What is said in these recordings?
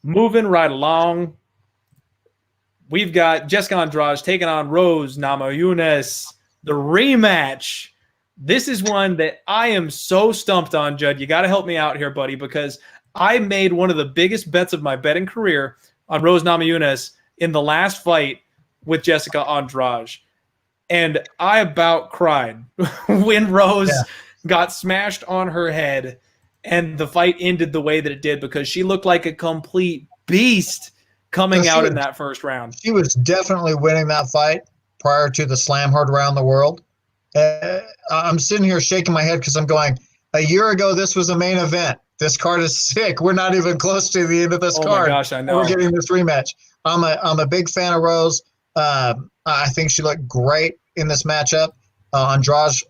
Moving right along, we've got Jessica Andrade taking on Rose Namajunas, the rematch. This is one that I am so stumped on, Judd. You got to help me out here, buddy, because I made one of the biggest bets of my betting career on Rose Namajunas in the last fight with Jessica Andrade. And I about cried when Rose got smashed on her head and the fight ended the way that it did, because she looked like a complete beast coming out in that first round. She was definitely winning that fight prior to the slam heard around the world. I'm sitting here shaking my head because I'm going, a year ago, this was a main event. This card is sick. We're not even close to the end of this card. Oh my gosh, I know. We're getting this rematch. I'm a big fan of Rose. I think she looked great in this matchup. Andrade,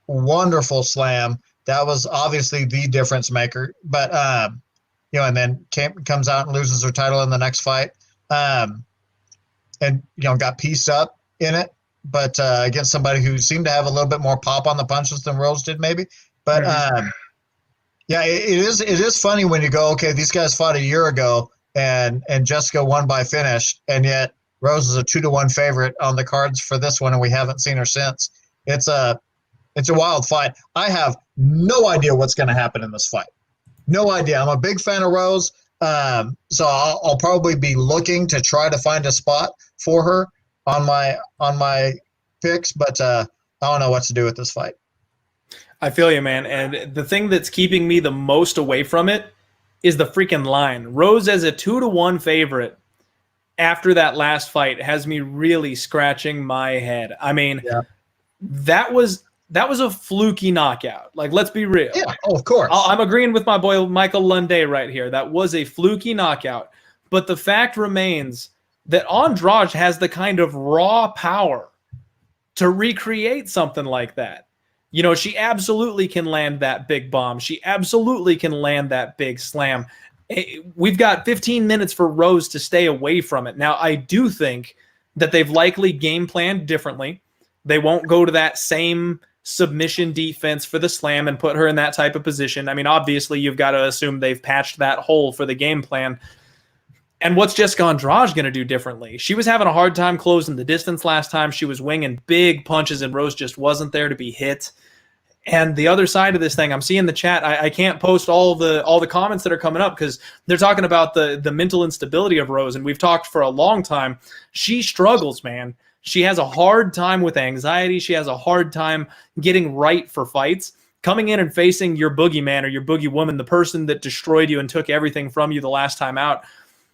wonderful slam. That was obviously the difference maker. But and then comes out and loses her title in the next fight, and got pieced up in it. But against somebody who seemed to have a little bit more pop on the punches than Rose did, maybe. But it is funny when you go, okay, these guys fought a year ago, and Jessica won by finish, and yet Rose is a 2-1 favorite on the cards for this one, and we haven't seen her since. It's a wild fight. I have no idea what's going to happen in this fight. No idea. I'm a big fan of Rose, so I'll probably be looking to try to find a spot for her on my picks, but I don't know what to do with this fight. I feel you, man. And the thing that's keeping me the most away from it is the freaking line. Rose as a 2-1 favorite after that last fight has me really scratching my head. I mean, that was a fluky knockout. Like, let's be real. Yeah, of course. I'm agreeing with my boy Michael Lunday right here. That was a fluky knockout. But the fact remains that Andrade has the kind of raw power to recreate something like that. She absolutely can land that big bomb. She absolutely can land that big slam. We've got 15 minutes for Rose to stay away from it. Now, I do think that they've likely game planned differently. They won't go to that same submission defense for the slam and put her in that type of position. I mean, obviously, you've got to assume they've patched that hole for the game plan. And what's Jessica Andrade going to do differently? She was having a hard time closing the distance last time. She was winging big punches, and Rose just wasn't there to be hit. And the other side of this thing, I'm seeing the chat. I can't post all the comments that are coming up because they're talking about the mental instability of Rose, and we've talked for a long time. She struggles, man. She has a hard time with anxiety. She has a hard time getting right for fights. Coming in and facing your boogeyman or your boogie woman, the person that destroyed you and took everything from you the last time out.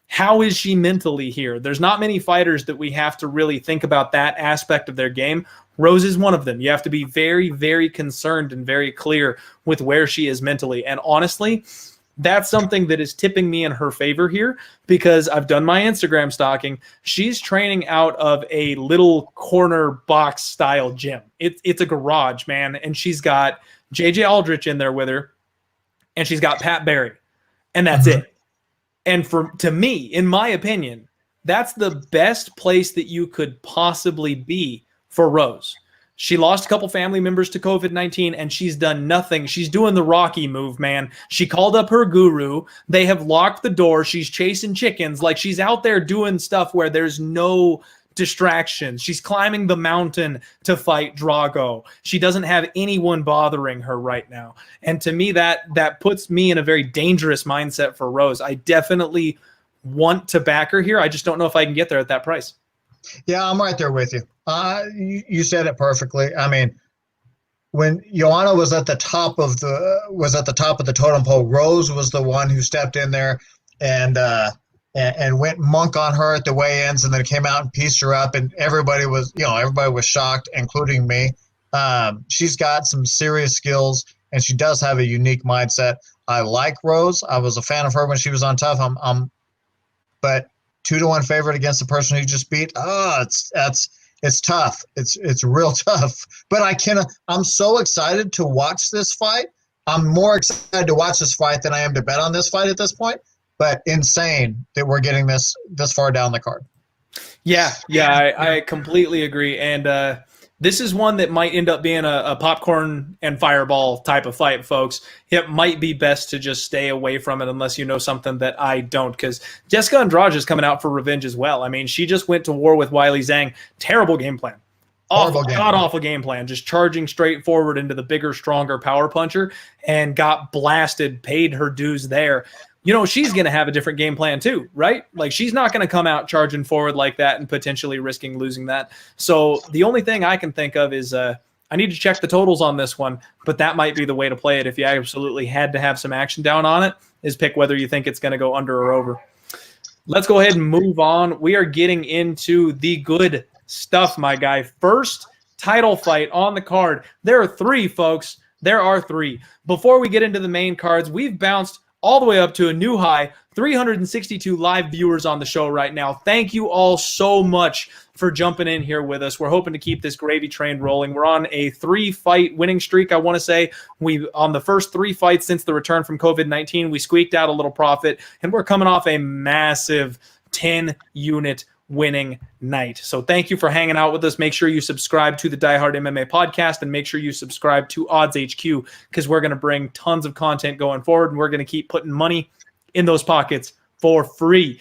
How is she mentally here? There's not many fighters that we have to really think about that aspect of their game. Rose is one of them. You have to be very, very concerned and very clear with where she is mentally. And honestly, that's something that is tipping me in her favor here because I've done my Instagram stalking. She's training out of a little corner box style gym. It's a garage, man. And she's got JJ Aldrich in there with her, and she's got Pat Barry, and that's it. And to me, in my opinion, that's the best place that you could possibly be for Rose. She lost a couple family members to COVID-19, and she's done nothing. She's doing the Rocky move, man. She called up her guru. They have locked the door. She's chasing chickens. Like, she's out there doing stuff where there's no distractions. She's climbing the mountain to fight Drago. She doesn't have anyone bothering her right now. And to me, that puts me in a very dangerous mindset for Rose. I definitely want to back her here. I just don't know if I can get there at that price. Yeah, I'm right there with you. You said it perfectly. I mean, when Joanna was at the top of the totem pole, Rose was the one who stepped in there and went monk on her at the weigh-ins, and then came out and pieced her up, and everybody was shocked, including me. She's got some serious skills, and she does have a unique mindset. I like Rose. I was a fan of her when she was on Tough. But 2-1 favorite against the person who just beat. It's tough. It's real tough. But I'm so excited to watch this fight. I'm more excited to watch this fight than I am to bet on this fight at this point. But insane that we're getting this far down the card. Yeah, I completely agree. And This is one that might end up being a popcorn and fireball type of fight, folks. It might be best to just stay away from it unless you know something that I don't, because Jessica Andrade is coming out for revenge as well. I mean, she just went to war with Weili Zhang. Terrible game plan. God-awful game plan. Just charging straight forward into the bigger, stronger power puncher and got blasted, paid her dues there. You know, she's going to have a different game plan too, right? Like, she's not going to come out charging forward like that and potentially risking losing that. So the only thing I can think of is I need to check the totals on this one, but that might be the way to play it if you absolutely had to have some action down on it, is pick whether you think it's going to go under or over. Let's go ahead and move on. We are getting into the good stuff, my guy. First title fight on the card. There are three, folks. There are three. Before we get into the main cards, we've bounced all the way up to a new high, 362 live viewers on the show right now. Thank you all so much for jumping in here with us. We're hoping to keep this gravy train rolling. We're on a 3-fight winning streak, I want to say. On the first 3 fights since the return from COVID-19, we squeaked out a little profit, and we're coming off a massive 10-unit winning night. So thank you for hanging out with us. Make sure you subscribe to the Diehard MMA Podcast, and make sure you subscribe to Odds HQ, because we're going to bring tons of content going forward, and we're going to keep putting money in those pockets for free.